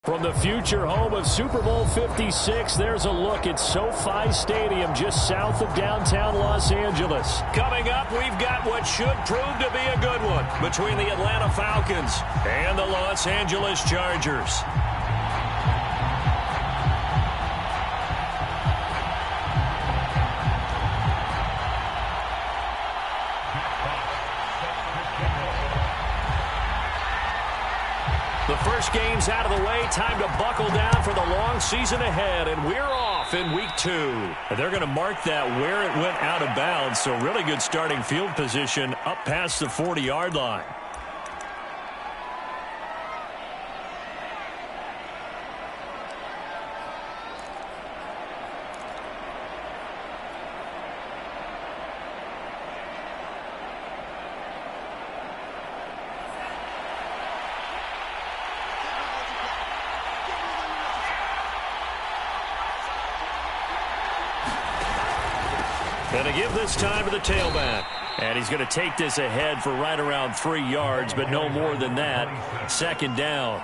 From the future home of Super Bowl 56, there's a look at SoFi Stadium just south of downtown Los Angeles. Coming up, we've got what should prove to be a good one between the Atlanta Falcons and the Los Angeles Chargers. The first game's out of the way. Time to buckle down for the long season ahead. And we're off in week 2. And they're going to mark that where it went out of bounds. So really good starting field position up past the 40-yard line. Going to give this time to the tailback. And he's going to take this ahead for right around 3 yards, but no more than that. Second down.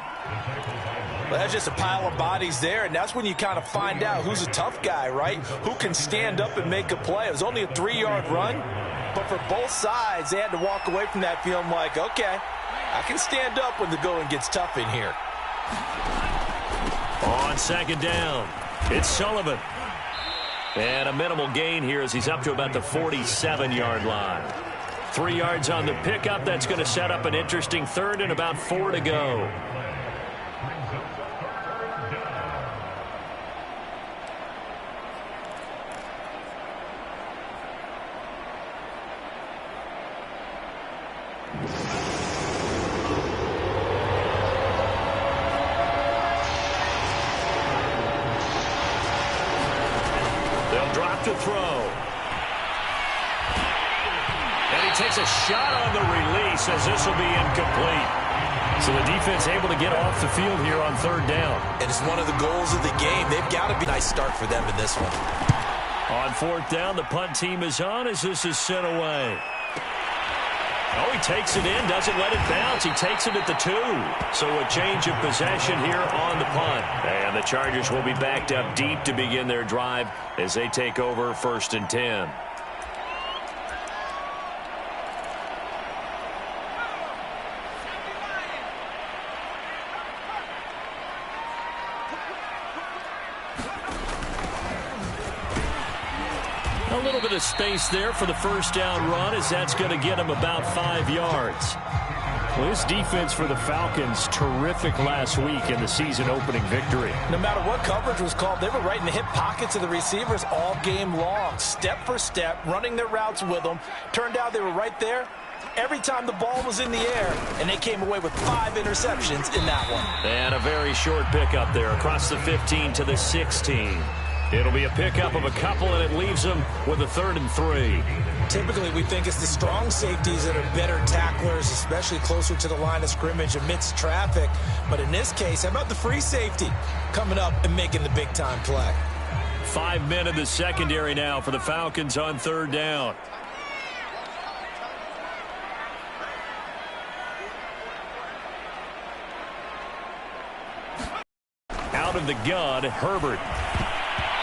Well, that's just a pile of bodies there, and that's when you kind of find out who's a tough guy, right? Who can stand up and make a play. It was only a 3-yard run, but for both sides, they had to walk away from that feeling like, okay, I can stand up when the going gets tough in here. On second down, it's Sullivan. And a minimal gain here as he's up to about the 47-yard line. 3 yards on the pickup. That's going to set up an interesting third and about 4 to go. To throw. And he takes a shot on the release as this will be incomplete. So the defense able to get off the field here on third down. And it's one of the goals of the game. They've got to be a nice start for them in this one. On fourth down, the punt team is on as this is sent away. Oh, he takes it in, doesn't let it bounce. He takes it at the 2. So a change of possession here on the punt. And the Chargers will be backed up deep to begin their drive as they take over 1st and 10. A little bit of space there for the first down run as that's going to get him about 5 yards. Well, this defense for the Falcons, terrific last week in the season-opening victory. No matter what coverage was called, they were right in the hip pockets of the receivers all game long, step for step, running their routes with them. Turned out they were right there every time the ball was in the air, and they came away with 5 interceptions in that one. And a very short pickup there across the 15 to the 16. It'll be a pickup of a couple, and it leaves them with a 3rd and 3. Typically, we think it's the strong safeties that are better tacklers, especially closer to the line of scrimmage amidst traffic. But in this case, how about the free safety coming up and making the big-time play? 5 men in the secondary now for the Falcons on third down. Out of the gun, Herbert.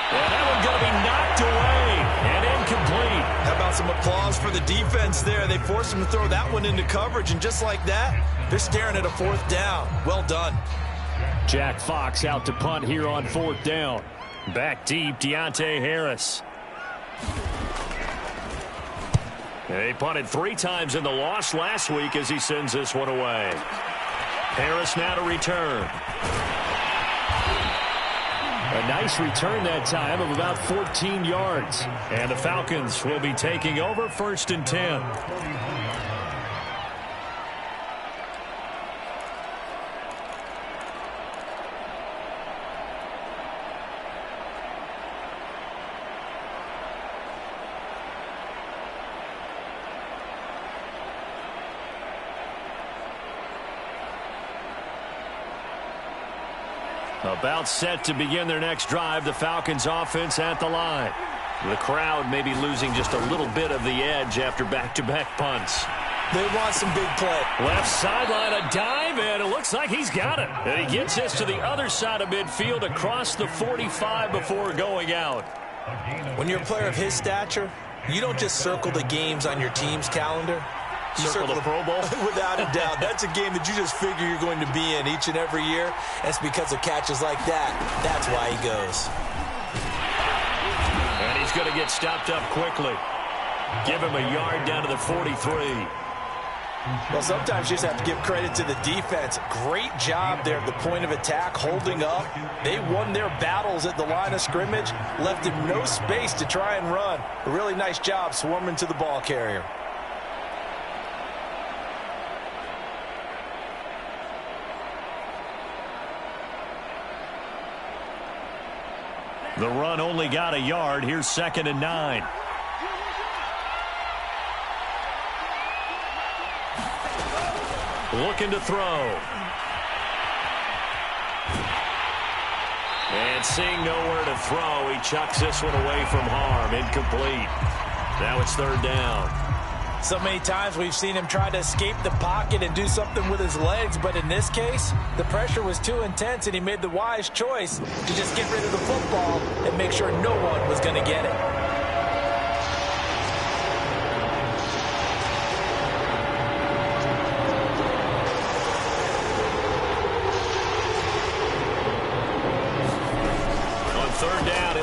And that one's going to be knocked away and incomplete. How about some applause for the defense there? They forced him to throw that one into coverage, and just like that, they're staring at a 4th down. Well done. Jack Fox out to punt here on 4th down. Back deep, Deontay Harris. They punted 3 times in the loss last week as he sends this one away. Harris now to return. A nice return that time of about 14 yards. And the Falcons will be taking over 1st and 10. About set to begin their next drive. The Falcons offense at the line. The crowd may be losing just a little bit of the edge after back-to-back punts. They want some big play. Left sideline, a dive, and it looks like he's got it. And he gets this to the other side of midfield across the 45 before going out. When you're a player of his stature, you don't just circle the games on your team's calendar. You circle the Pro Bowl? Without a doubt. That's a game that you just figure you're going to be in each and every year. And it's because of catches like that. That's why he goes. And he's going to get stopped up quickly. Give him a yard down to the 43. Well, sometimes you just have to give credit to the defense. Great job there at the point of attack, holding up. They won their battles at the line of scrimmage, left him no space to try and run. A really nice job swarming to the ball carrier. The run only got a yard. Here's 2nd and 9. Looking to throw. And seeing nowhere to throw, he chucks this one away from harm. Incomplete. Now it's 3rd down. So many times we've seen him try to escape the pocket and do something with his legs, but in this case, the pressure was too intense and he made the wise choice to just get rid of the football and make sure no one was going to get it.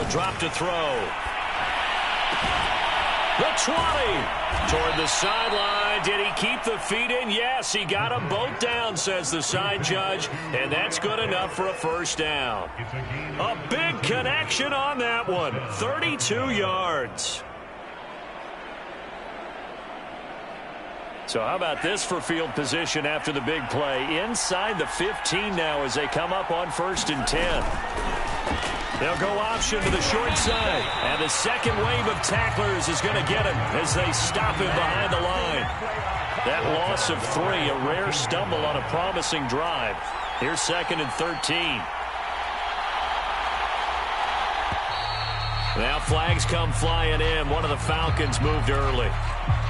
Drop to throw. The 20. Toward the sideline. Did he keep the feet in? Yes, he got them both down, says the side judge. And that's good enough for a 1st down. A big connection on that one. 32 yards. So how about this for field position after the big play? Inside the 15 now as they come up on 1st and 10. They'll go option to the short side. And the second wave of tacklers is going to get him as they stop him behind the line. That loss of 3, a rare stumble on a promising drive. Here's 2nd and 13. Now flags come flying in. One of the Falcons moved early.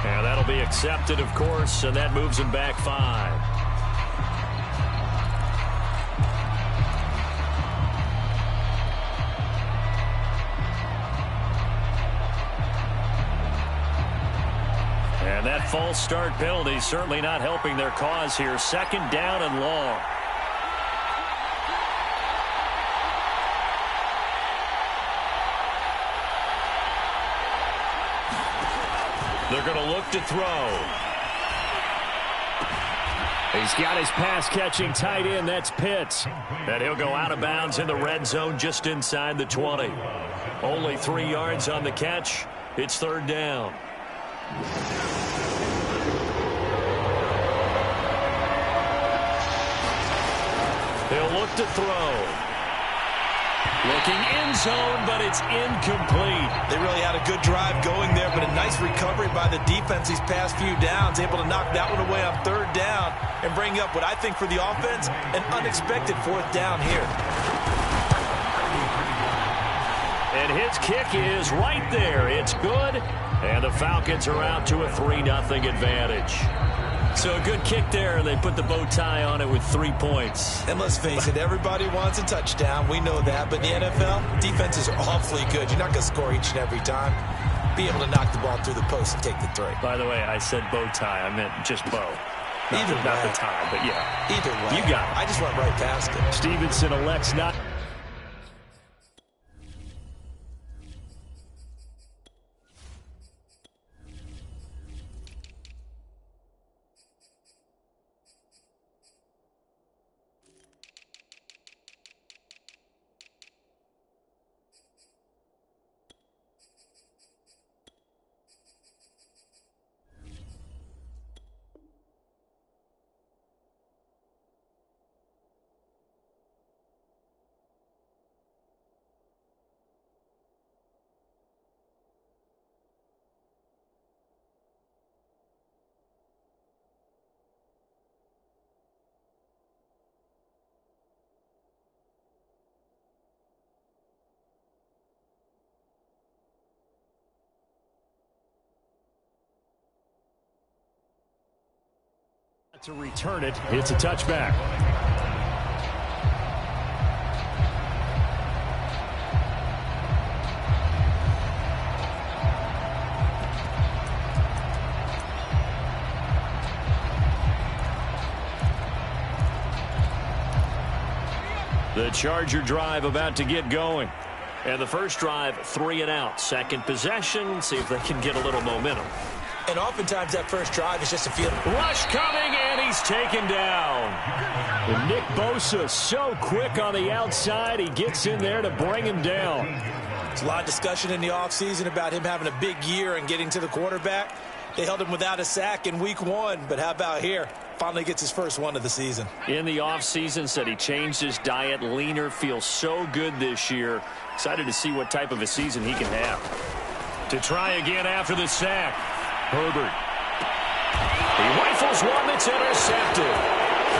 And that'll be accepted, of course, and that moves him back 5. And that false start penalty certainly not helping their cause here. 2nd down and long. They're going to look to throw. He's got his pass-catching tight end. That's Pitts. And he'll go out of bounds in the red zone just inside the 20. Only 3 yards on the catch. It's 3rd down. He'll look to throw. Looking end zone, but it's incomplete. They really had a good drive going there, but a nice recovery by the defense these past few downs, able to knock that one away on 3rd down and bring up what I think for the offense, an unexpected 4th down here. And his kick is right there. It's good, and the Falcons are out to a 3-0 advantage. So a good kick there, and they put the bow tie on it with 3 points. And let's face it, everybody wants a touchdown. We know that. But in the NFL, defenses are awfully good. You're not going to score each and every time. Be able to knock the ball through the post and take the 3. By the way, I said bow tie. I meant just bow. Not the tie, but yeah. Either way. You got it. I just went right past it. Stevenson elects not. To return it, it's a touchback. The Charger drive about to get going. And the first drive, 3 and out. Second possession, see if they can get a little momentum. And oftentimes that first drive is just a field. Rush coming, and he's taken down. And Nick Bosa so quick on the outside. He gets in there to bring him down. There's a lot of discussion in the offseason about him having a big year and getting to the quarterback. They held him without a sack in week 1, but how about here? Finally gets his first one of the season. In the offseason, said he changed his diet, leaner, feels so good this year. Excited to see what type of a season he can have. To try again after the sack, Herbert. He rifles one that's intercepted.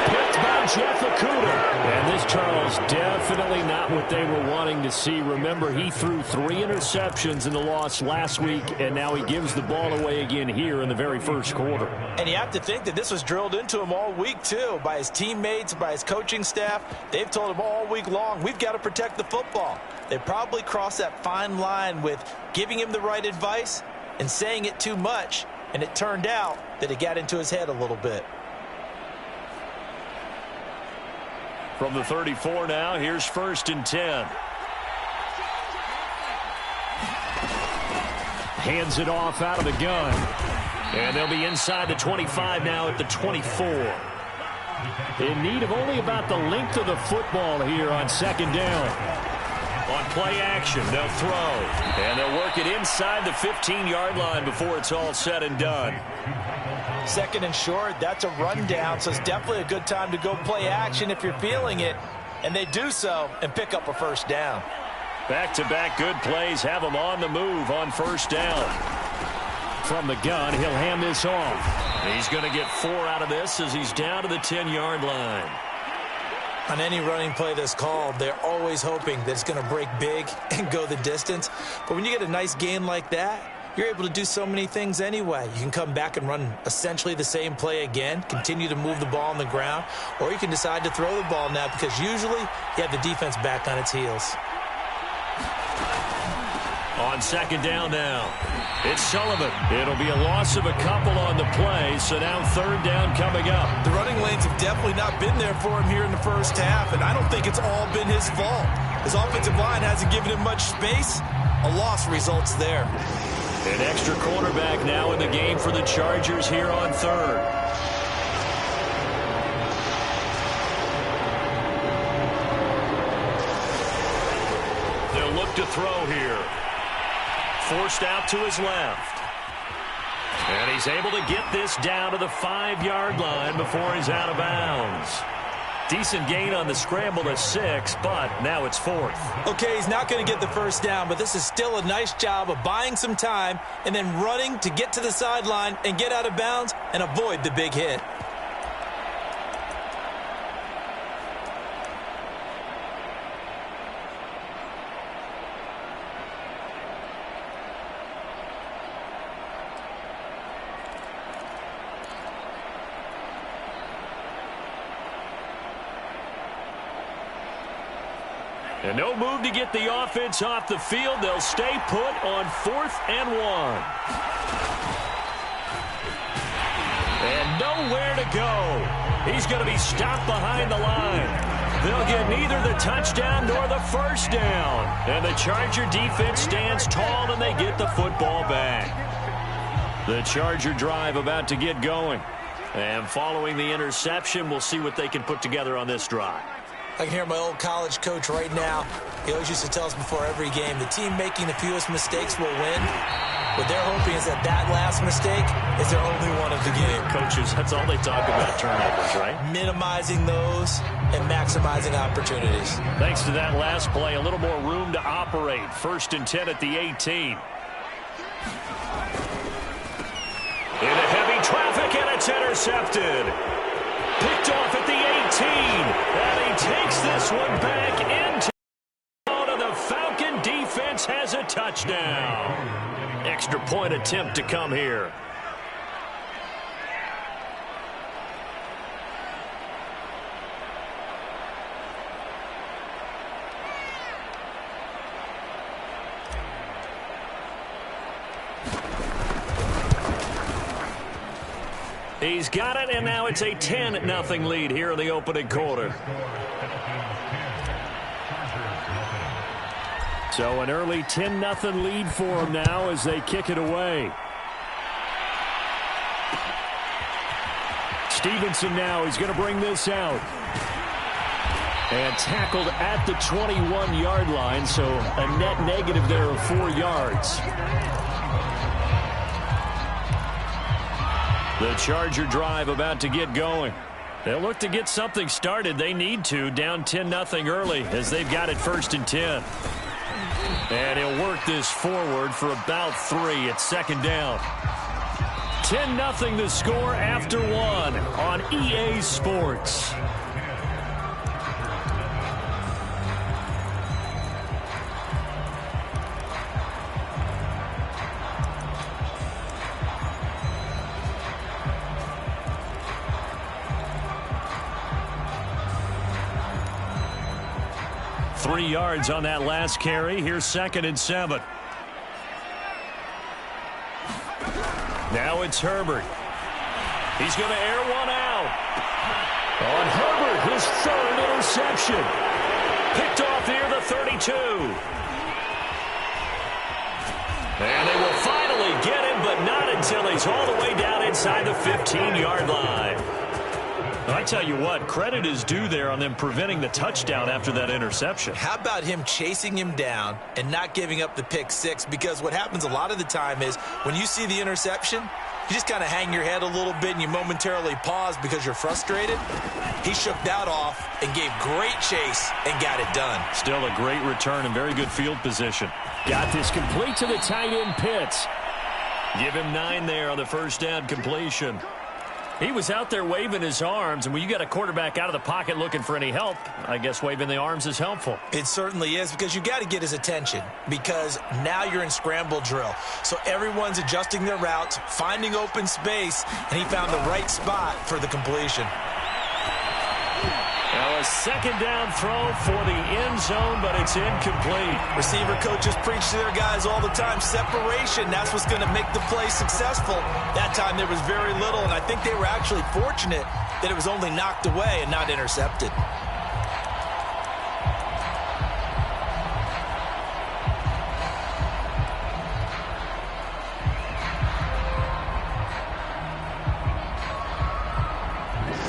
Picked by Jeff Okudah. And this, Charles, definitely not what they were wanting to see. Remember, he threw 3 interceptions in the loss last week, and now he gives the ball away again here in the very first quarter. And you have to think that this was drilled into him all week, too, by his teammates, by his coaching staff. They've told him all week long, we've got to protect the football. They probably crossed that fine line with giving him the right advice and saying it too much, and it turned out that it got into his head a little bit. From the 34 now, here's 1st and 10. Hands it off out of the gun. And they'll be inside the 25 now at the 24. In need of only about the length of the football here on 2nd down. On play action, they'll throw. And they'll work it inside the 15-yard line before it's all said and done. 2nd and short, that's a rundown, so it's definitely a good time to go play action if you're feeling it. And they do so and pick up a 1st down. Back-to-back good plays have them on the move on 1st down. From the gun, he'll hand this off. He's going to get 4 out of this as he's down to the 10-yard line. On any running play that's called, they're always hoping that it's going to break big and go the distance. But when you get a nice gain like that, you're able to do so many things anyway. You can come back and run essentially the same play again, continue to move the ball on the ground, or you can decide to throw the ball now because usually you have the defense back on its heels. On 2nd down now, it's Sullivan. It'll be a loss of a couple on the play, so now 3rd down coming up. The running lanes have definitely not been there for him here in the first half, and I don't think it's all been his fault. His offensive line hasn't given him much space. A loss results there. An extra quarterback now in the game for the Chargers here on 3rd. They'll look to throw here. Forced out to his left. And he's able to get this down to the 5-yard line before he's out of bounds. Decent gain on the scramble to 6, but now it's 4th. Okay, he's not going to get the 1st down, but this is still a nice job of buying some time and then running to get to the sideline and get out of bounds and avoid the big hit. And no move to get the offense off the field. They'll stay put on 4th and 1. And nowhere to go. He's going to be stopped behind the line. They'll get neither the touchdown nor the 1st down. And the Charger defense stands tall and they get the football back. The Charger drive about to get going. And following the interception, we'll see what they can put together on this drive. I can hear my old college coach right now. He always used to tell us before every game, the team making the fewest mistakes will win. What they're hoping is that that last mistake is their only one of the game. Coaches, that's all they talk about, turnovers, right? Minimizing those and maximizing opportunities. Thanks to that last play, a little more room to operate. 1st and 10 at the 18. Into heavy traffic, and it's intercepted. Picked off at the 18. And he takes this one back into the Falcon defense has a touchdown. Extra point attempt to come here. He's got it, and now it's a 10-0 lead here in the opening quarter. So an early 10-0 lead for them now as they kick it away. Stevenson now, he's going to bring this out. And tackled at the 21-yard line, so a net negative there of 4 yards. The Charger drive about to get going. They'll look to get something started. They need to, down 10-0 early as they've got it 1st and 10. And he'll work this forward for about 3. It's 2nd down. 10-0 the score after 1 on EA Sports. Three yards on that last carry. Here's 2nd and 7. Now it's Herbert. He's going to air one out. On Herbert, his 3rd interception. Picked off near the 32. And they will finally get him, but not until he's all the way down inside the 15-yard line. I tell you what, credit is due there on them preventing the touchdown after that interception. How about him chasing him down and not giving up the pick 6? Because what happens a lot of the time is when you see the interception, you just kind of hang your head a little bit and you momentarily pause because you're frustrated. He shook that off and gave great chase and got it done. Still a great return and very good field position. Got this complete to the tight end Pitts. Give him 9 there on the 1st down completion. He was out there waving his arms, and when you got a quarterback out of the pocket looking for any help, I guess waving the arms is helpful. It certainly is, because you got to get his attention, because now you're in scramble drill. So everyone's adjusting their routes, finding open space, and he found the right spot for the completion. Now a 2nd down throw for the end zone, but it's incomplete. Receiver coaches preach to their guys all the time. Separation, that's what's going to make the play successful. That time there was very little, and I think they were actually fortunate that it was only knocked away and not intercepted.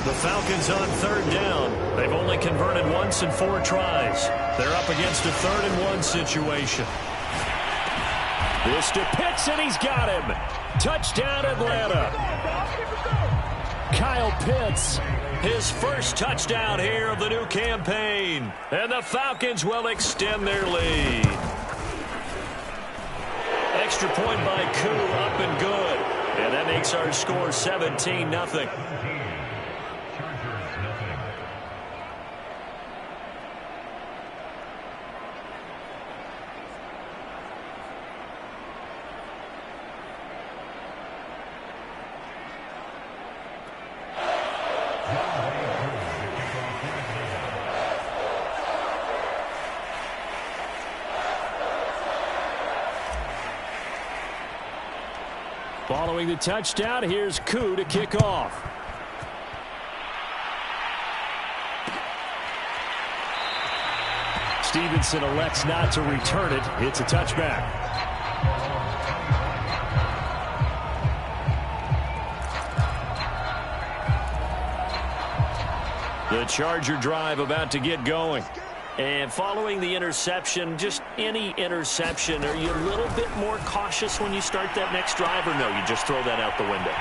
The Falcons on 3rd down. They've only converted once in 4 tries. They're up against a 3rd and 1 situation. This to Pitts, and he's got him. Touchdown, Atlanta. Kyle Pitts, his 1st touchdown here of the new campaign. And the Falcons will extend their lead. Extra point by Koo, up and good. And that makes our score 17-0. Following the touchdown, here's Koo to kick off. Stevenson elects not to return it. It's a touchback. The Charger drive about to get going. And following the interception, just any interception, are you a little bit more cautious when you start that next drive, or no, you just throw that out the window?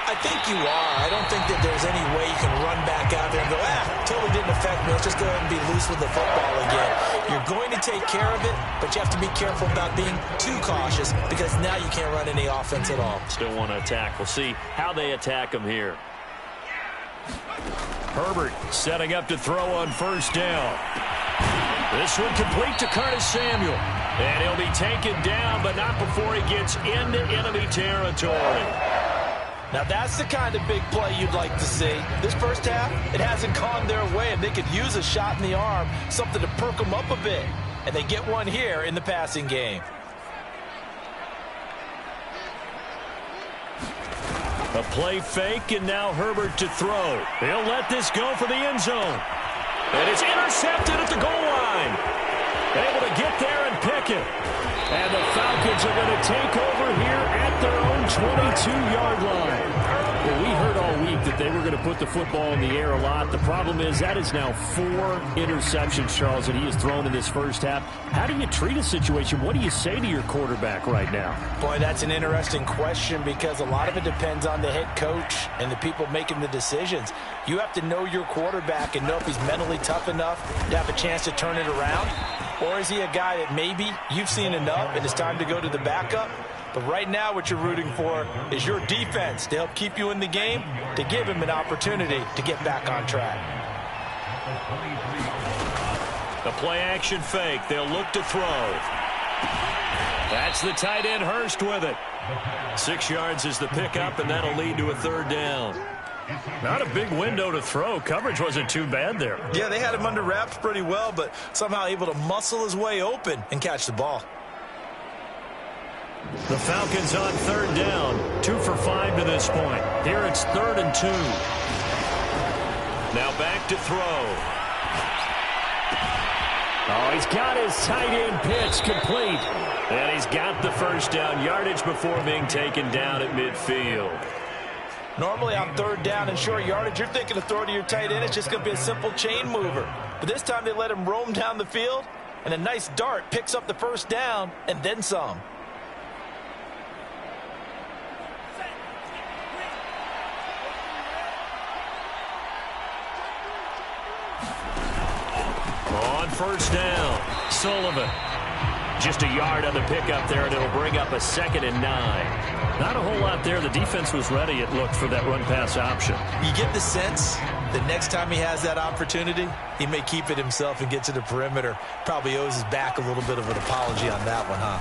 I think you are. I don't think that there's any way you can run back out there and go, totally didn't affect me. Let's just go ahead and be loose with the football again. You're going to take care of it, but you have to be careful about being too cautious, because now you can't run any offense at all. Still want to attack. We'll see how they attack him here. Herbert setting up to throw on 1st down. This one complete to Curtis Samuel. And he'll be taken down, but not before he gets into enemy territory. Now that's the kind of big play you'd like to see. This 1st half, it hasn't gone their way, and they could use a shot in the arm, something to perk them up a bit. And they get one here in the passing game. A play fake, and now Herbert to throw. He'll let this go for the end zone. And it's intercepted at the goal line. Able to get there and pick it. And the Falcons are going to take over here at their own 22-yard line. Well, we heard all week that they were going to put the football in the air a lot. The problem is that is now 4 interceptions, Charles, that he has thrown in this first half. How do you treat a situation? What do you say to your quarterback right now? Boy, that's an interesting question because a lot of it depends on the head coach and the people making the decisions. You have to know your quarterback and know if he's mentally tough enough to have a chance to turn it around. Or is he a guy that maybe you've seen enough and it's time to go to the backup? But right now what you're rooting for is your defense to help keep you in the game, to give him an opportunity to get back on track. The play action fake. They'll look to throw. That's the tight end Hurst with it. 6 yards is the pickup, and that'll lead to a 3rd down. Not a big window to throw. Coverage wasn't too bad there. Yeah, they had him under wraps pretty well, but somehow able to muscle his way open and catch the ball. The Falcons on 3rd down. 2 for 5 to this point. Here it's 3rd and 2. Now back to throw. Oh, he's got his tight end pitch complete. And he's got the 1st down yardage before being taken down at midfield. Normally on 3rd down and short yardage, you're thinking of throw to your tight end. It's just going to be a simple chain mover. But this time they let him roam down the field, and a nice dart picks up the 1st down and then some. On 1st down, Sullivan. Just a yard on the pickup there, and it'll bring up a 2nd and 9. Not a whole lot there. The defense was ready, it looked, for that run-pass option. You get the sense that next time he has that opportunity, he may keep it himself and get to the perimeter. Probably owes his back a little bit of an apology on that one, huh?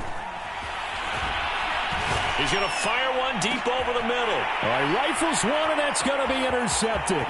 He's going to fire one deep over the middle. All right, rifles one, and that's going to be intercepted.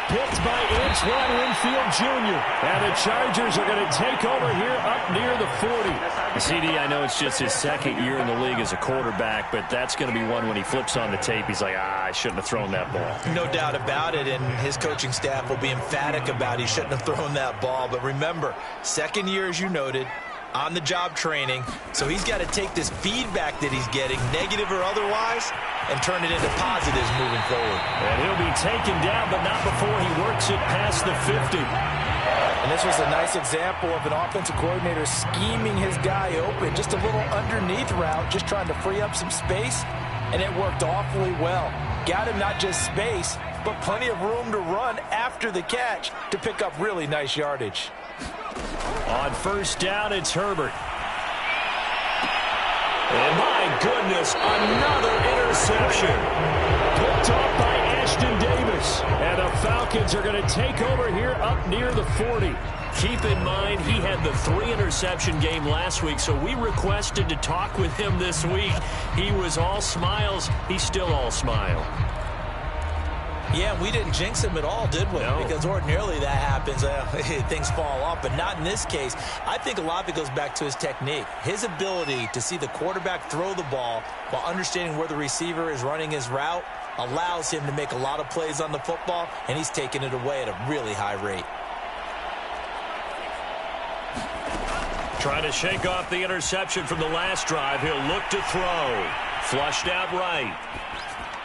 Picked by Antoine Winfield Jr. And the Chargers are going to take over here up near the 40. CD, I know it's just his 2nd year in the league as a quarterback, but that's going to be one when he flips on the tape. He's like, I shouldn't have thrown that ball. No doubt about it, and his coaching staff will be emphatic about he shouldn't have thrown that ball. But remember, 2nd year, as you noted, on-the-job training, so he's got to take this feedback that he's getting, negative or otherwise, and turn it into positives moving forward. And he'll be taken down, but not before he works it past the 50. And this was a nice example of an offensive coordinator scheming his guy open, just a little underneath route, just trying to free up some space, and it worked awfully well. Got him not just space, but plenty of room to run after the catch to pick up really nice yardage. On 1st down, it's Herbert. And my goodness, another interception. Picked off by Ashton Davis. And the Falcons are going to take over here up near the 40. Keep in mind, he had the 3-interception game last week, so we requested to talk with him this week. He was all smiles. He's still all smile. Yeah, we didn't jinx him at all, did we? No. Because ordinarily that happens. Things fall off, but not in this case. I think a lot of it goes back to his technique. His ability to see the quarterback throw the ball while understanding where the receiver is running his route allows him to make a lot of plays on the football, and he's taking it away at a really high rate. Trying to shake off the interception from the last drive. He'll look to throw. Flushed out right.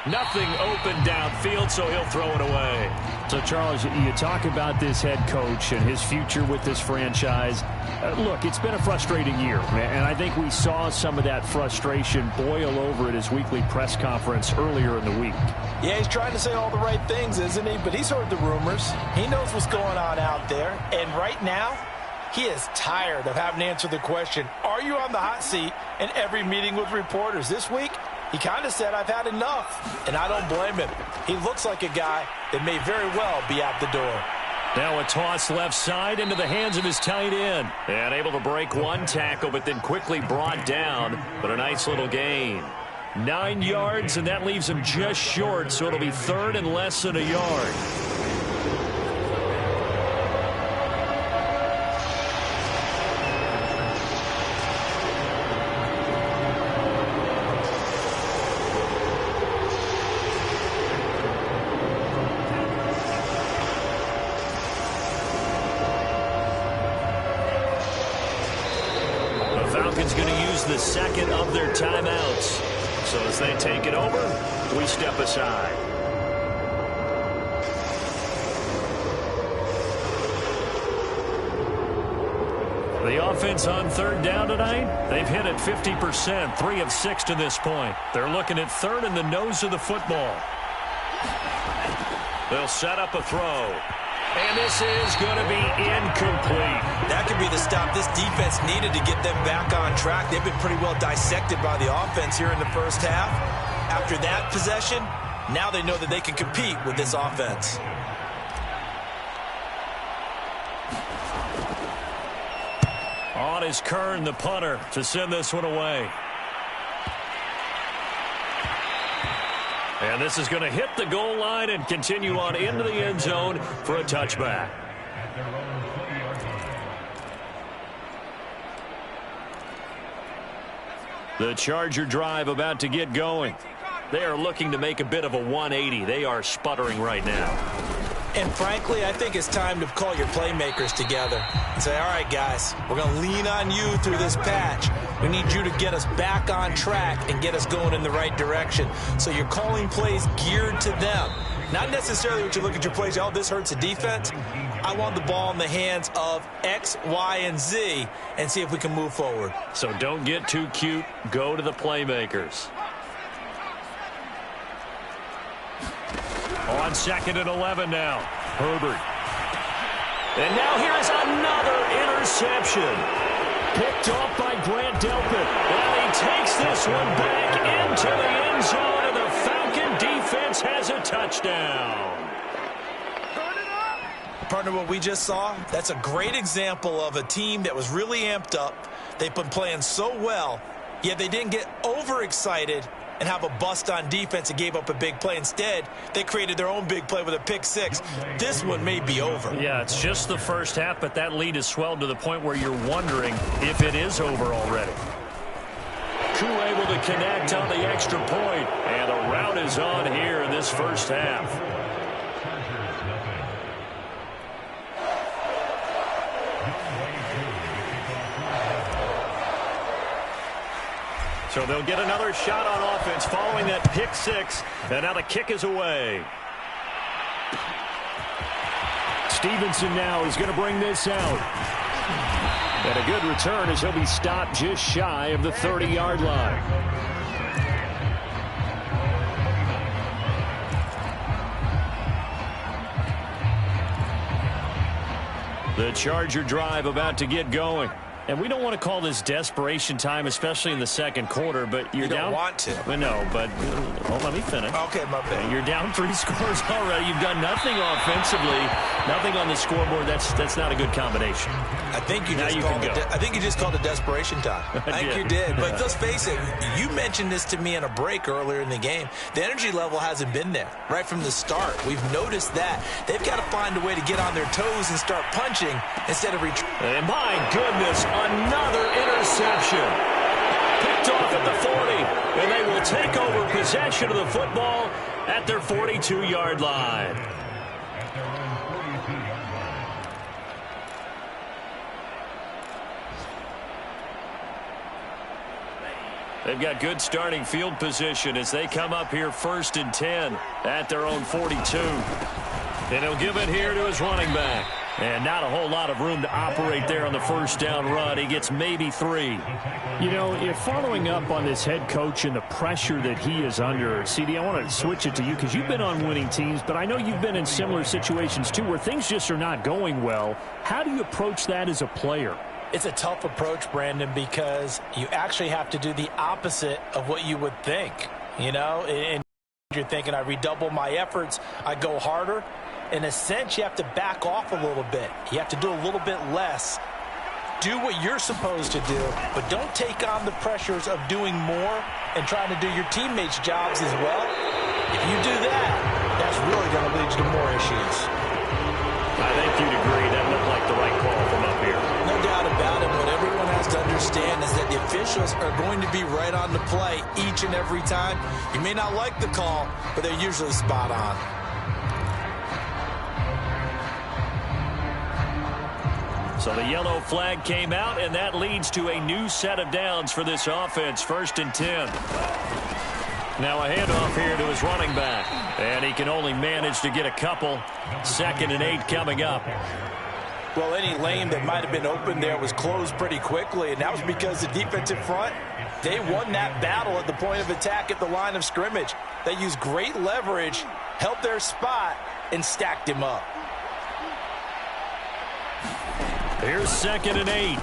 Nothing open downfield, so he'll throw it away. So, Charles, you talk about this head coach and his future with this franchise. Look, it's been a frustrating year, and I think we saw some of that frustration boil over at his weekly press conference earlier in the week. Yeah, he's trying to say all the right things, isn't he? But he's heard the rumors. He knows what's going on out there. And right now, he is tired of having to answer the question, are you on the hot seat in every meeting with reporters? This week, he kind of said, I've had enough, and I don't blame him. He looks like a guy that may very well be out the door. Now a toss left side into the hands of his tight end. And able to break one tackle, but then quickly brought down. But a nice little gain. 9 yards, and that leaves him just short, so it'll be 3rd and less than a yard. second of their timeouts. So as they take it over, we step aside. The offense on third down tonight, they've hit it 50%, 3 of 6 to this point. They're looking at third in the nose of the football. They'll set up a throw. And this is going to be incomplete. That could be the stop this defense needed to get them back on track. They've been pretty well dissected by the offense here in the first half. After that possession, now they know that they can compete with this offense. On is Kern, the punter, to send this one away. And this is going to hit the goal line and continue on into the end zone for a touchback. The Charger drive about to get going. They are looking to make a bit of a 180. They are sputtering right now. And frankly, I think it's time to call your playmakers together and say, all right, guys, we're going to lean on you through this patch. We need you to get us back on track and get us going in the right direction. So you're calling plays geared to them. Not necessarily what you look at your plays, oh, this hurts the defense. I want the ball in the hands of X, Y, and Z and see if we can move forward. So don't get too cute. Go to the playmakers. On second and 11 now. Herbert. And now here is another interception. Picked off by Grant Delpit. And he takes this one back into the end zone, and the Falcon defense has a touchdown. Partner, what we just saw, that's a great example of a team that was really amped up. They've been playing so well, yet they didn't get overexcited and have a bust on defense and gave up a big play. Instead, they created their own big play with a pick six. This one may be over. Yeah, it's just the first half, but that lead has swelled to the point where you're wondering if it is over already. Koo able to connect on the extra point, and a rout is on here in this first half. So they'll get another shot on offense following that pick six. And now the kick is away. Stevenson now is going to bring this out. And a good return as he'll be stopped just shy of the 30-yard line. The Charger drive about to get going. And we don't want to call this desperation time, especially in the second quarter, but you're down. You don't want to. No, but let me finish. Okay, my bad. You're down 3 scores already. You've done nothing offensively, nothing on the scoreboard. That's not a good combination. I think you just called it desperation time. I think you did. But let's face it, you mentioned this to me in a break earlier in the game. The energy level hasn't been there right from the start. We've noticed that. They've got to find a way to get on their toes and start punching instead of retreating. And my goodness, another interception. Picked off at the 40, and they will take over possession of the football at their 42-yard line. They've got good starting field position as they come up here 1st and 10 at their own 42. And he'll give it here to his running back. And not a whole lot of room to operate there on the first down run. He gets maybe 3. You know, if following up on this head coach and the pressure that he is under, CD, I want to switch it to you because you've been on winning teams, but I know you've been in similar situations too where things just are not going well. How do you approach that as a player? It's a tough approach, Brandon, because you actually have to do the opposite of what you would think. You know, and you're thinking, I redouble my efforts, I go harder. In a sense, you have to back off a little bit. You have to do a little bit less. Do what you're supposed to do, but don't take on the pressures of doing more and trying to do your teammates' jobs as well. If you do that, that's really going to lead you to more issues. I think you'd agree that looked like the right call from up here. No doubt about it. What everyone has to understand is that the officials are going to be right on the play each and every time. You may not like the call, but they're usually spot on. So the yellow flag came out, and that leads to a new set of downs for this offense. 1st and 10. Now a handoff here to his running back. And he can only manage to get a couple. 2nd and 8 coming up. Well, any lane that might have been open there was closed pretty quickly, and that was because the defensive front, they won that battle at the point of attack at the line of scrimmage. They used great leverage, held their spot, and stacked him up. Here's 2nd and 8.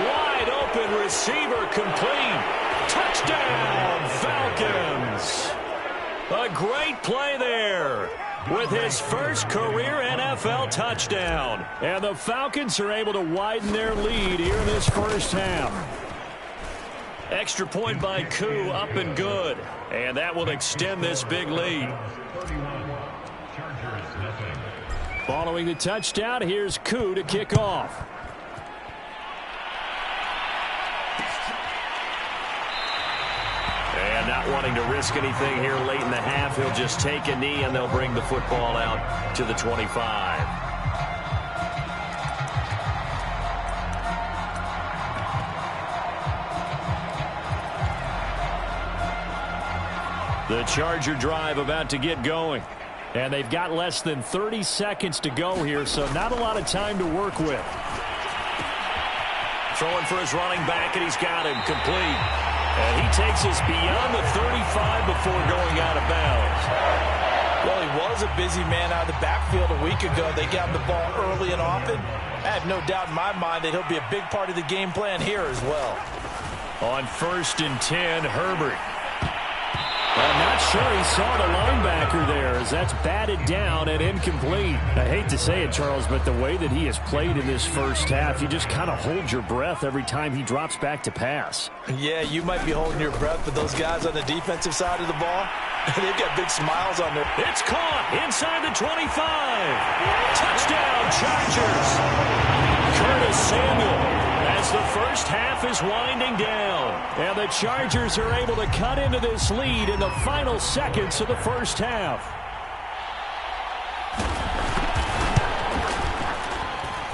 Wide open receiver complete. Touchdown, Falcons. A great play there with his first career NFL touchdown. And the Falcons are able to widen their lead here in this first half. Extra point by Koo, up and good. And that will extend this big lead. Following the touchdown, here's Koo to kick off. And not wanting to risk anything here late in the half, he'll just take a knee and they'll bring the football out to the 25. The Charger drive about to get going. And they've got less than 30 seconds to go here, so not a lot of time to work with. Throwing for his running back, and he's got him complete. And he takes us beyond the 35 before going out of bounds. Well, he was a busy man out of the backfield a week ago. They got him the ball early and often. I have no doubt in my mind that he'll be a big part of the game plan here as well. On 1st and 10, Herbert. I'm not sure he saw the linebacker there as that's batted down and incomplete. I hate to say it, Charles, but the way that he has played in this first half, you just kind of hold your breath every time he drops back to pass. Yeah, you might be holding your breath, but those guys on the defensive side of the ball, they've got big smiles on their... It's caught inside the 25. Touchdown, Chargers. Curtis Samuel. As the first half is winding down. And the Chargers are able to cut into this lead in the final seconds of the first half.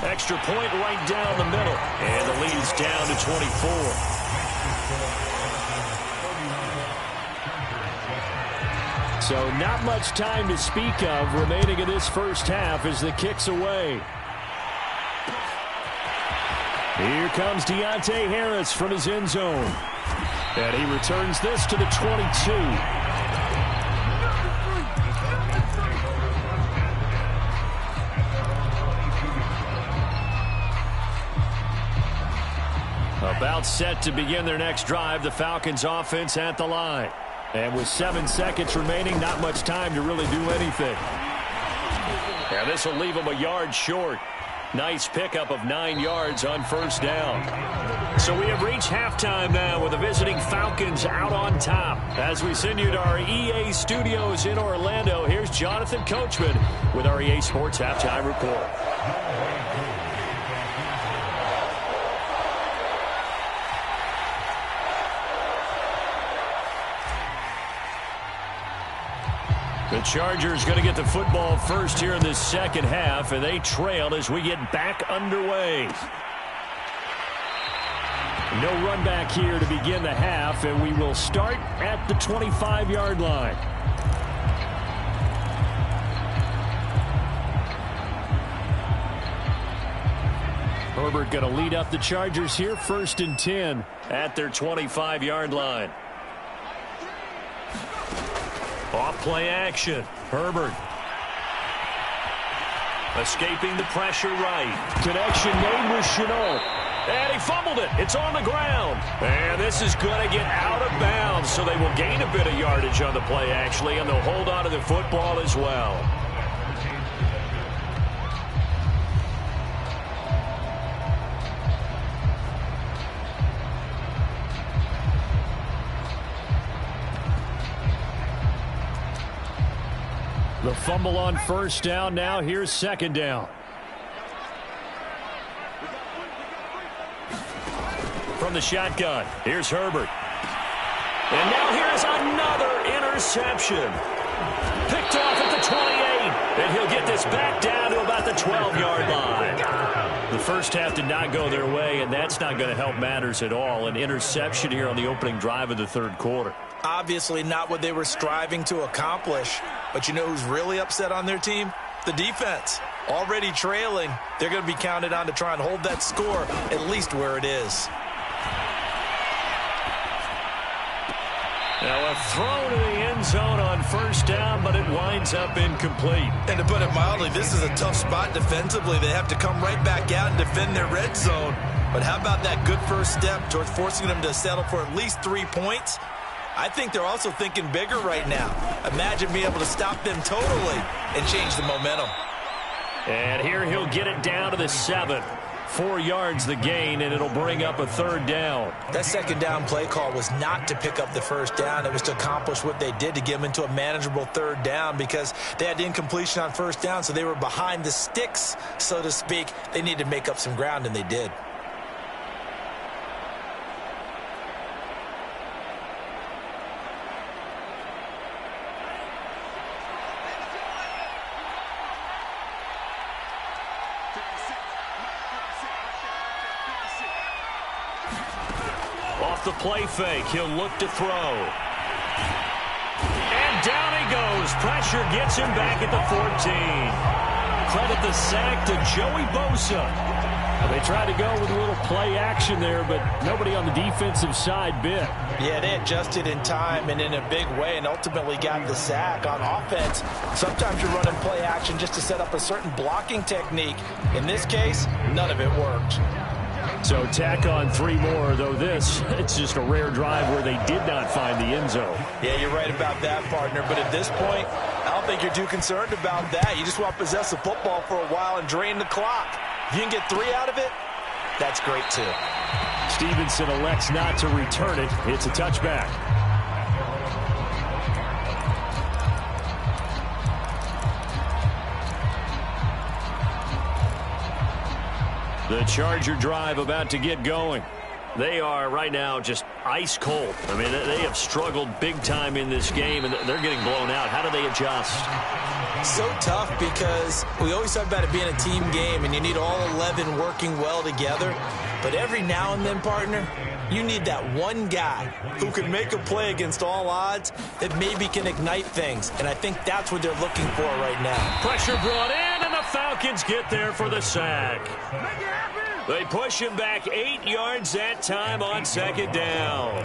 Extra point right down the middle. And the lead is down to 24. So not much time to speak of remaining in this first half as the kick's away. Here comes Deontay Harris from his end zone. And he returns this to the 22. About set to begin their next drive, the Falcons offense at the line. And with 7 seconds remaining, not much time to really do anything. And this will leave them a yard short. Nice pickup of 9 yards on first down. So we have reached halftime now with the visiting Falcons out on top. As we send you to our EA studios in Orlando, here's Jonathan Coachman with our EA Sports Halftime Report. The Chargers going to get the football first here in this second half, and they trail as we get back underway. No run back here to begin the half, and we will start at the 25-yard line. Herbert going to lead up the Chargers here, 1st and 10 at their 25-yard line. Off play action. Herbert. Escaping the pressure right. Connection made with Shenault. And he fumbled it. It's on the ground. And this is going to get out of bounds, so they will gain a bit of yardage on the play, actually, and they'll hold on to the football as well. The fumble on first down. Now here's second down. From the shotgun, here's Herbert. And now here's another interception. Picked off at the 28. And he'll get this back down to about the 12-yard line. The first half did not go their way, and that's not going to help matters at all. An interception here on the opening drive of the third quarter. Obviously not what they were striving to accomplish. But you know who's really upset on their team? The defense. Already trailing, they're going to be counted on to try and hold that score at least where it is. Now a throw to the end zone on first down, but it winds up incomplete. And to put it mildly, this is a tough spot defensively. They have to come right back out and defend their red zone. But how about that good first step towards forcing them to settle for at least 3 points? I think they're also thinking bigger right now. Imagine being able to stop them totally and change the momentum. And here he'll get it down to the 7. 4 yards the gain, and it'll bring up a third down. That second down play call was not to pick up the first down. It was to accomplish what they did, to get them into a manageable third down, because they had the incompletion on first down, so they were behind the sticks, so to speak. They needed to make up some ground, and they did. Off the play fake, he'll look to throw. And down he goes. Pressure gets him back at the 14. Credit the sack to Joey Bosa. They tried to go with a little play action there, but nobody on the defensive side bit. Yeah, they adjusted in time and in a big way and ultimately got the sack. On offense, sometimes you're running play action just to set up a certain blocking technique. In this case, none of it worked. So tack on 3 more, though it's just a rare drive where they did not find the end zone. Yeah, you're right about that, partner. But at this point, I don't think you're too concerned about that. You just want to possess the football for a while and drain the clock. If you can get 3 out of it, that's great too. Stevenson elects not to return it. It's a touchback. The Charger drive about to get going. They are right now just ice cold. I mean, they have struggled big time in this game, and they're getting blown out. How do they adjust? So tough, because we always talk about it being a team game, and you need all 11 working well together. But every now and then, partner, you need that one guy who can make a play against all odds that maybe can ignite things. And I think that's what they're looking for right now. Pressure brought in, and the Falcons get there for the sack. They push him back 8 yards that time on second down.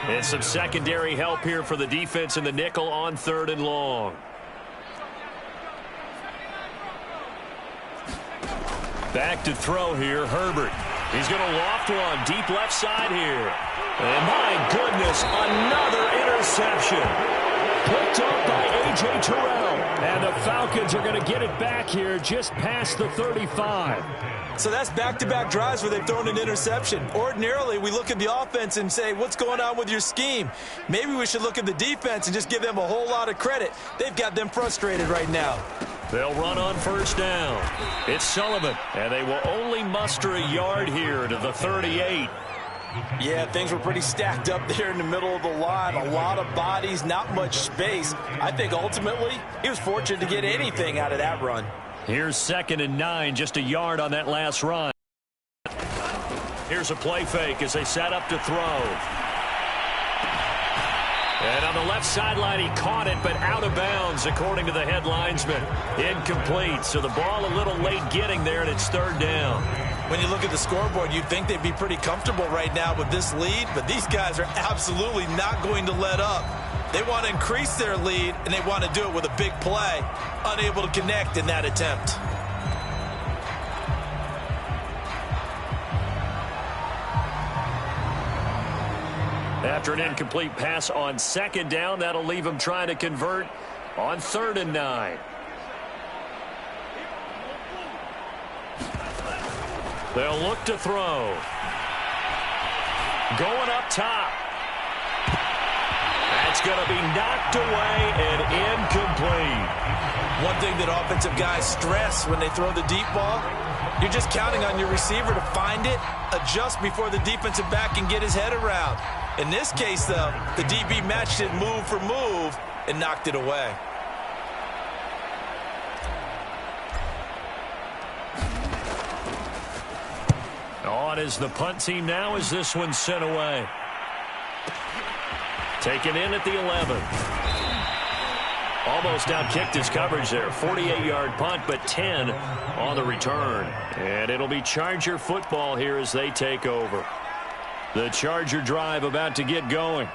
And some secondary help here for the defense in the nickel on 3rd and long. Back to throw here, Herbert. He's going to loft one deep left side here. And my goodness, another interception. Picked up by A.J. Terrell. And the Falcons are going to get it back here just past the 35. So that's back-to-back drives where they've thrown an interception. Ordinarily, we look at the offense and say, what's going on with your scheme? Maybe we should look at the defense and just give them a whole lot of credit. They've got them frustrated right now. They'll run on first down. It's Sullivan, and they will only muster a yard here to the 38. Yeah, things were pretty stacked up there in the middle of the line. A lot of bodies, not much space. I think ultimately he was fortunate to get anything out of that run. Here's 2nd and 9, just a yard on that last run. Here's a play fake as they set up to throw. And on the left sideline, he caught it, but out of bounds, according to the head linesman. Incomplete, so the ball a little late getting there, and it's 3rd down. When you look at the scoreboard, you'd think they'd be pretty comfortable right now with this lead, but these guys are absolutely not going to let up. They want to increase their lead, and they want to do it with a big play. Unable to connect in that attempt. After an incomplete pass on 2nd down, that'll leave them trying to convert on 3rd and 9. They'll look to throw. Going up top. That's going to be knocked away and incomplete. One thing that offensive guys stress when they throw the deep ball, you're just counting on your receiver to find it, adjust before the defensive back can get his head around. In this case, though, the DB matched it move for move and knocked it away. on is the punt team now as this one's sent away. Taken in at the 11. Almost outkicked his coverage there. 48-yard punt, but 10 on the return. And it'll be Charger football here as they take over. The Charger drive about to get going.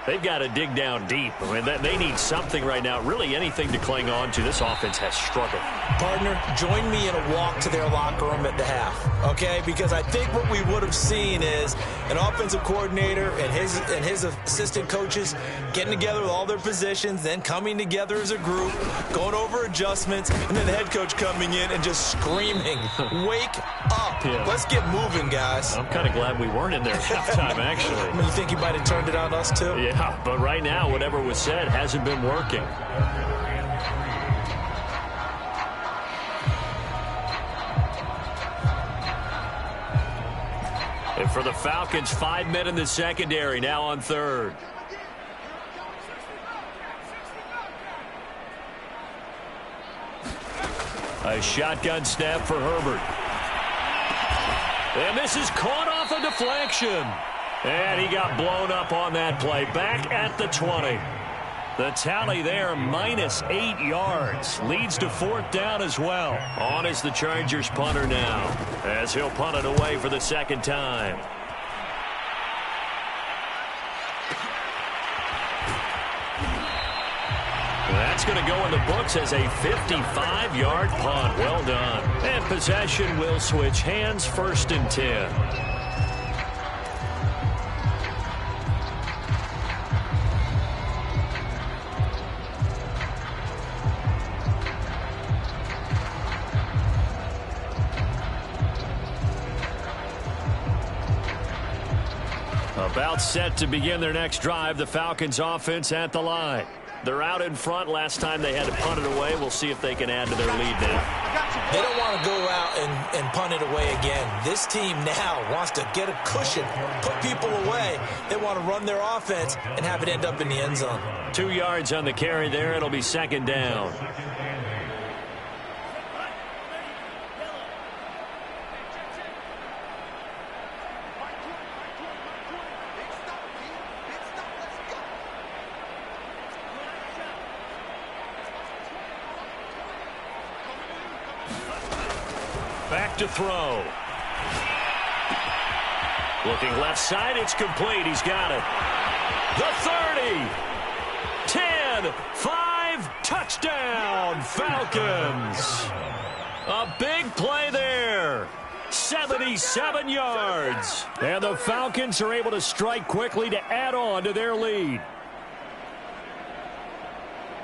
They've got to dig down deep. I mean, they need something right now, really anything to cling on to. This offense has struggled. Partner, join me in a walk to their locker room at the half, okay? Because I think what we would have seen is an offensive coordinator and his assistant coaches getting together with all their positions, then coming together as a group, going over adjustments, and then the head coach coming in and just screaming, wake up. Yeah. Let's get moving, guys. I'm kind of glad we weren't in there at halftime, actually. I mean, you think he might have turned it on us, too? Yeah, but right now, whatever was said hasn't been working. And for the Falcons, 5 men in the secondary, now on third. A shotgun snap for Herbert. And this is caught off a deflection. And he got blown up on that play. Back at the 20. The tally there, -8 yards. Leads to 4th down as well. On is the Chargers punter now, as he'll punt it away for the second time. That's going to go in the books as a 55-yard punt. Well done. And possession will switch hands, 1st and 10. About set to begin their next drive. The Falcons offense at the line. They're out in front. Last time they had to punt it away. We'll see if they can add to their lead now. They don't want to go out and punt it away again. This team now wants to get a cushion, put people away. They want to run their offense and have it end up in the end zone. 2 yards on the carry there. It'll be 2nd down. Back to throw. Looking left side, it's complete. He's got it. The 30. 10. 5. Touchdown, Falcons. A big play there. 77 yards. And the Falcons are able to strike quickly to add on to their lead.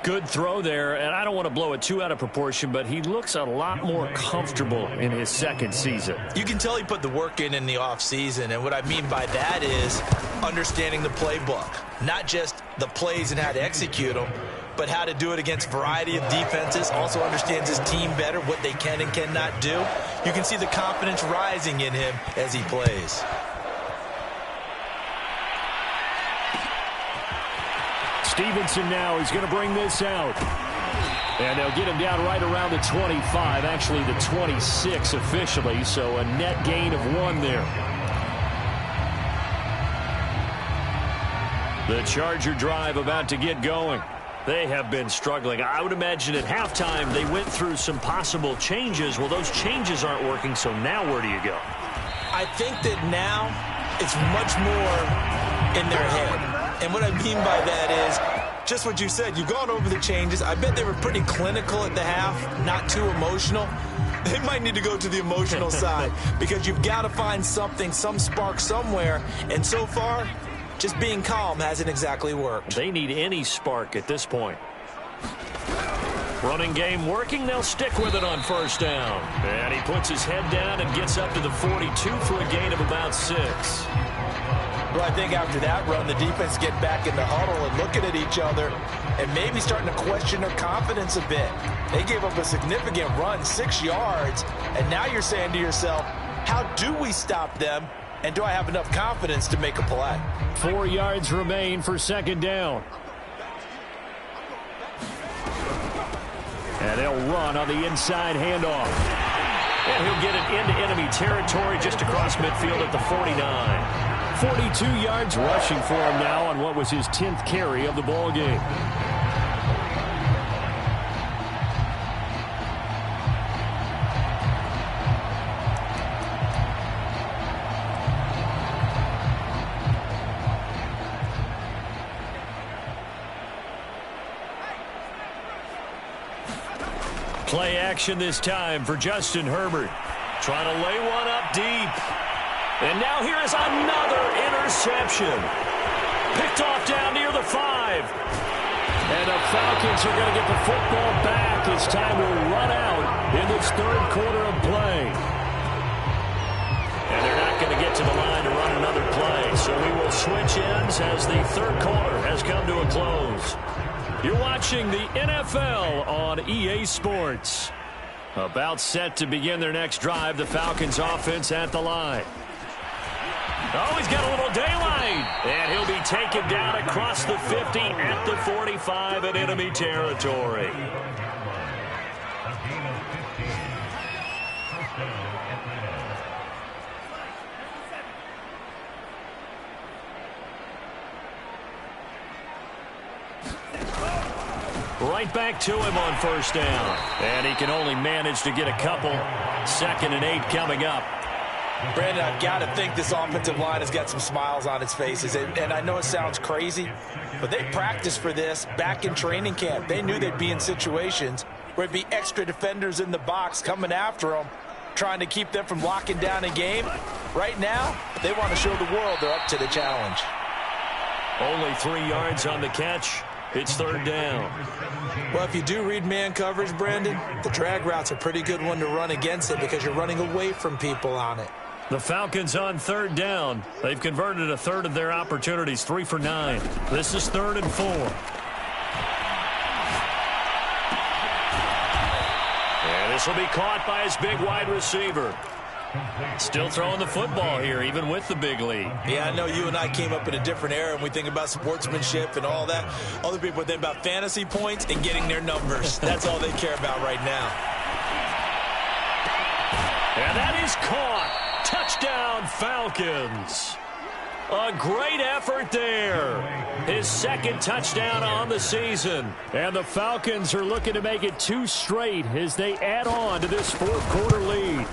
Good throw there, and I don't want to blow it too out of proportion, but he looks a lot more comfortable in his second season. You can tell he put the work in the offseason, and what I mean by that is understanding the playbook. Not just the plays and how to execute them, but how to do it against a variety of defenses. Also understands his team better, what they can and cannot do. You can see the confidence rising in him as he plays. Stevenson now is going to bring this out. And they'll get him down right around the 25, actually the 26 officially, so a net gain of 1 there. The Charger drive about to get going. They have been struggling. I would imagine at halftime they went through some possible changes. Well, those changes aren't working, so now where do you go? I think that now it's much more in their head. And what I mean by that is just what you said. You've gone over the changes. I bet they were pretty clinical at the half, not too emotional. They might need to go to the emotional side because you've got to find something, some spark somewhere. And so far, just being calm hasn't exactly worked. They need any spark at this point. Running game working. They'll stick with it on 1st down. And he puts his head down and gets up to the 42 for a gain of about 6. Well, I think after that run, the defense get back in the huddle and looking at each other and maybe starting to question their confidence a bit. They gave up a significant run, 6 yards, and now you're saying to yourself, how do we stop them, and do I have enough confidence to make a play? 4 yards remain for 2nd down. And they'll run on the inside handoff. And he'll get it into enemy territory just across midfield at the 49. 42 yards rushing for him now on what was his 10th carry of the ball game. Play action this time for Justin Herbert. Trying to lay one up deep. And now here is another interception. Picked off down near the 5. And the Falcons are going to get the football back as time will run out in this third quarter of play. And they're not going to get to the line to run another play. So we will switch ends as the third quarter has come to a close. You're watching the NFL on EA Sports. About set to begin their next drive, the Falcons offense at the line. Oh, he's got a little daylight. And he'll be taken down across the 50 at the 45 in enemy territory. Right back to him on first down. And he can only manage to get a couple. 2nd and 8 coming up. Brandon, I've got to think this offensive line has got some smiles on its faces. And I know it sounds crazy, but they practiced for this back in training camp. They knew they'd be in situations where it'd be extra defenders in the box coming after them, trying to keep them from locking down a game. Right now, they want to show the world they're up to the challenge. Only 3 yards on the catch. It's third down. Well, if you do read man coverage, Brandon, the drag route's a pretty good one to run against it because you're running away from people on it. The Falcons on third down. They've converted a third of their opportunities, 3 for 9. This is 3rd and 4. And this will be caught by his big wide receiver. Still throwing the football here, even with the big lead. Yeah, I know you and I came up in a different era, and we think about sportsmanship and all that. Other people think about fantasy points and getting their numbers. That's all they care about right now. And that is caught. Touchdown, Falcons. A great effort there. His 2nd touchdown on the season. And the Falcons are looking to make it 2 straight as they add on to this fourth quarter lead.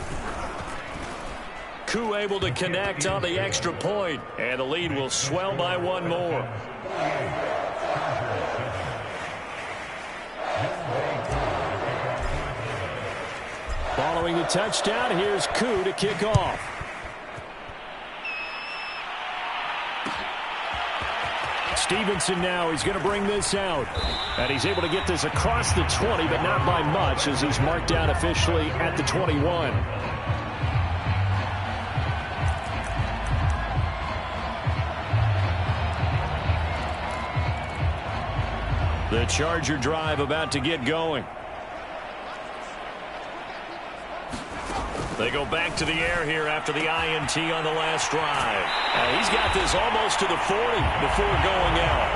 Koo able to connect on the extra point, and the lead will swell by 1 more. Following the touchdown, here's Koo to kick off. Stevenson now, he's going to bring this out. And he's able to get this across the 20, but not by much as he's marked down officially at the 21. The Charger drive about to get going. They go back to the air here after the INT on the last drive. He's got this almost to the 40 before going out.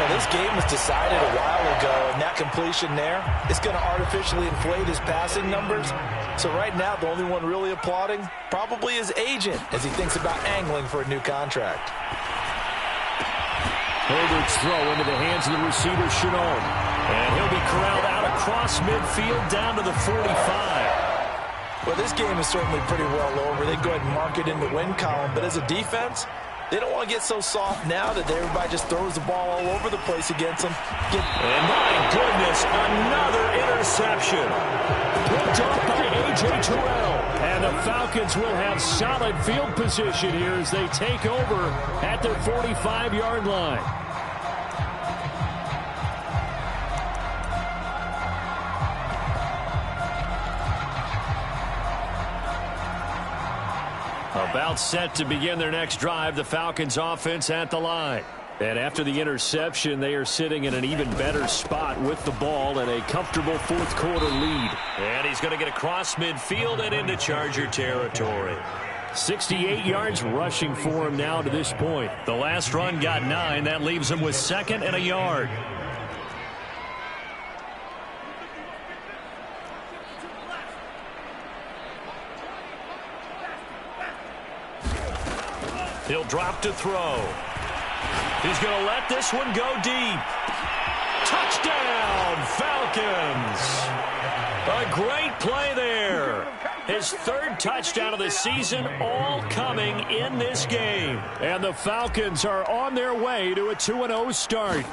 Well, this game was decided a while ago, and that completion there is going to artificially inflate his passing numbers. So right now, the only one really applauding probably his agent as he thinks about angling for a new contract. Herbert's throw into the hands of the receiver, Shenault. And he'll be corralled out across midfield down to the 45. Well, this game is certainly pretty well over. They go ahead and mark it in the win column. But as a defense, they don't want to get so soft now that everybody just throws the ball all over the place against them. And my goodness, another interception. Picked off by A.J. Terrell. And the Falcons will have solid field position here as they take over at their 45-yard line. About set to begin their next drive, the Falcons offense at the line. And after the interception, they are sitting in an even better spot with the ball and a comfortable fourth quarter lead. And he's going to get across midfield and into Charger territory. 68 yards rushing for him now to this point. The last run got 9. That leaves him with 2nd and a yard. He'll drop to throw. He's going to let this one go deep. Touchdown, Falcons. A great play there. His third touchdown of the season, all coming in this game. And the Falcons are on their way to a 2-0 start.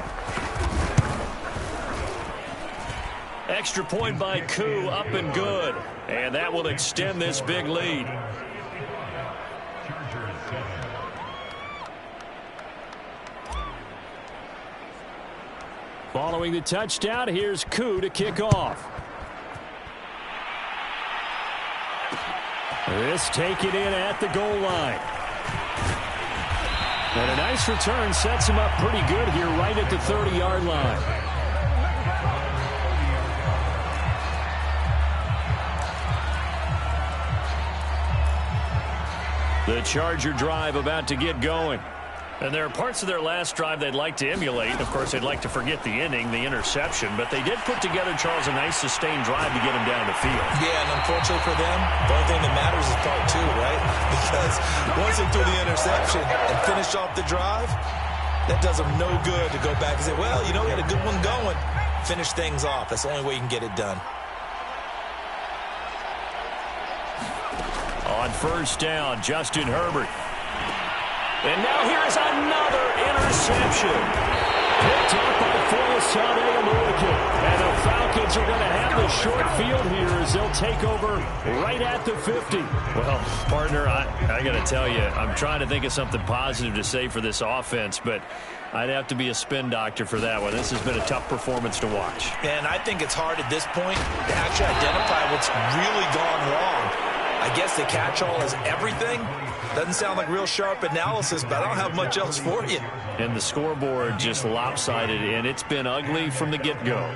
Extra point by Koo, up and good. And that will extend this big lead. Following the touchdown, here's Koo to kick off. This taken in at the goal line. And a nice return sets him up pretty good here right at the 30-yard line. The Charger drive about to get going. And there are parts of their last drive they'd like to emulate. Of course, they'd like to forget the inning, the interception. But they did put together, Charles, a nice sustained drive to get him down the field. Yeah, and unfortunately for them, the only thing that matters is part two, right? Because once they threw the interception and finished off the drive, that does them no good to go back and say, well, you know, we had a good one going. Finish things off. That's the only way you can get it done. On first down, Justin Herbert. And now here's another interception. Picked up by Folasade Oluokun. And the Falcons are going to have the short field here as they'll take over right at the 50. Well, partner, I got to tell you, I'm trying to think of something positive to say for this offense, but I'd have to be a spin doctor for that one. This has been a tough performance to watch. And I think it's hard at this point to actually identify what's really gone wrong. I guess the catch-all is everything. Doesn't sound like real sharp analysis, but I don't have much else for you. And the scoreboard just lopsided, and it's been ugly from the get-go.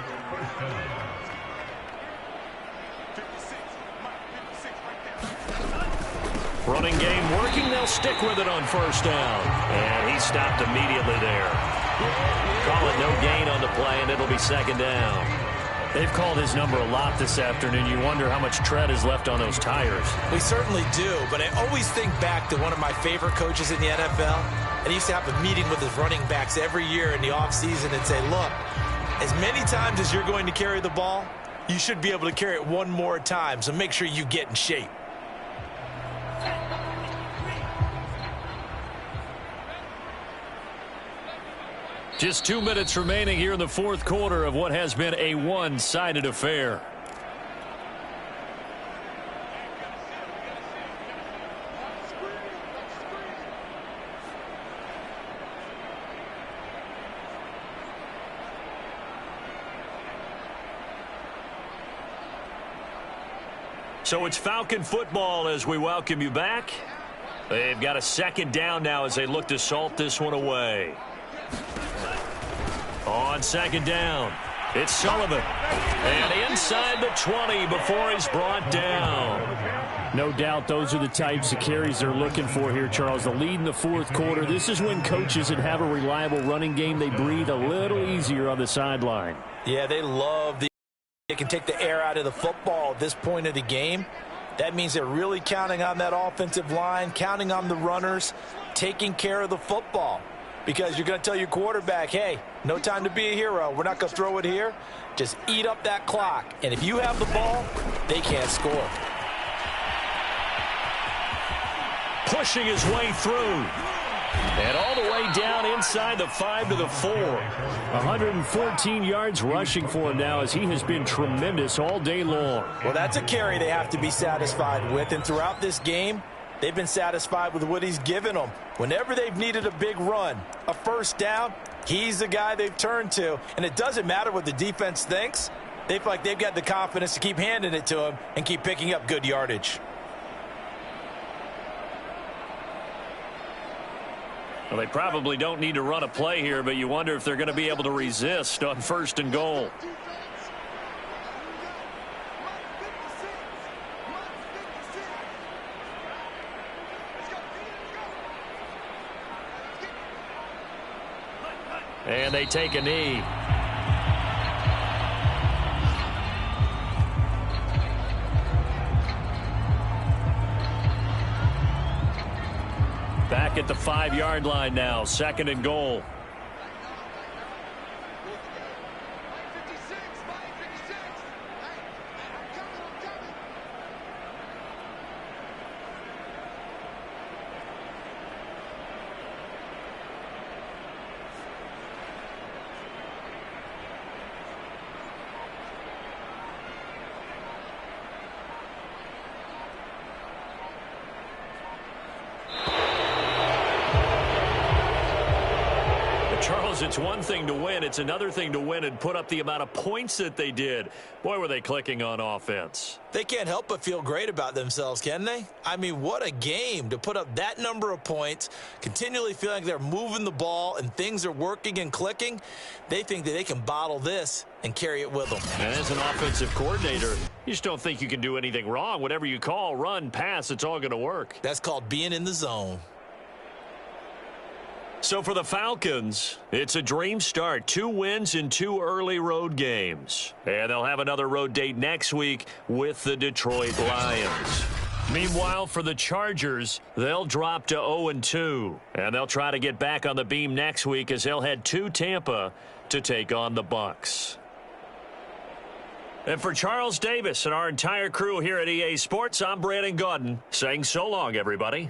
Running game working. They'll stick with it on first down. And he stopped immediately there. Call it no gain on the play, and it'll be second down. They've called his number a lot this afternoon. You wonder how much tread is left on those tires. We certainly do, but I always think back to one of my favorite coaches in the NFL. And he used to have a meeting with his running backs every year in the offseason and say, look, as many times as you're going to carry the ball, you should be able to carry it one more time, so make sure you get in shape. Just 2 minutes remaining here in the fourth quarter of what has been a one-sided affair. So it's Falcon football as we welcome you back. They've got a second down now as they look to salt this one away. On second down, it's Sullivan. And inside the 20 before he's brought down. No doubt those are the types of carries they're looking for here, Charles. The lead in the fourth quarter. This is when coaches that have a reliable running game, they breathe a little easier on the sideline. Yeah, they love they can take the air out of the football at this point of the game. That means they're really counting on that offensive line, counting on the runners, taking care of the football. Because you're going to tell your quarterback, hey, no time to be a hero. We're not going to throw it here. Just eat up that clock. And if you have the ball, they can't score. Pushing his way through. And all the way down inside the 5 to the 4. 114 yards rushing for him now as he has been tremendous all day long. Well, that's a carry they have to be satisfied with. And throughout this game, they've been satisfied with what he's given them. Whenever they've needed a big run, a first down, he's the guy they've turned to. And it doesn't matter what the defense thinks. They feel like they've got the confidence to keep handing it to him and keep picking up good yardage. Well, they probably don't need to run a play here, but you wonder if they're going to be able to resist on first and goal. And they take a knee. back at the 5-yard line now. 2nd and goal. Charles, it's one thing to win. It's another thing to win and put up the amount of points that they did. Boy, were they clicking on offense. They can't help but feel great about themselves, can they? I mean, what a game to put up that number of points, continually feeling like they're moving the ball and things are working and clicking. They think that they can bottle this and carry it with them. And as an offensive coordinator, you just don't think you can do anything wrong. Whatever you call, run, pass, it's all going to work. That's called being in the zone. So for the Falcons, it's a dream start. 2 wins in 2 early road games. And they'll have another road date next week with the Detroit Lions. Meanwhile, for the Chargers, they'll drop to 0-2. And they'll try to get back on the beam next week as they'll head to Tampa to take on the Bucs. And for Charles Davis and our entire crew here at EA Sports, I'm Brandon Gaudin saying so long, everybody.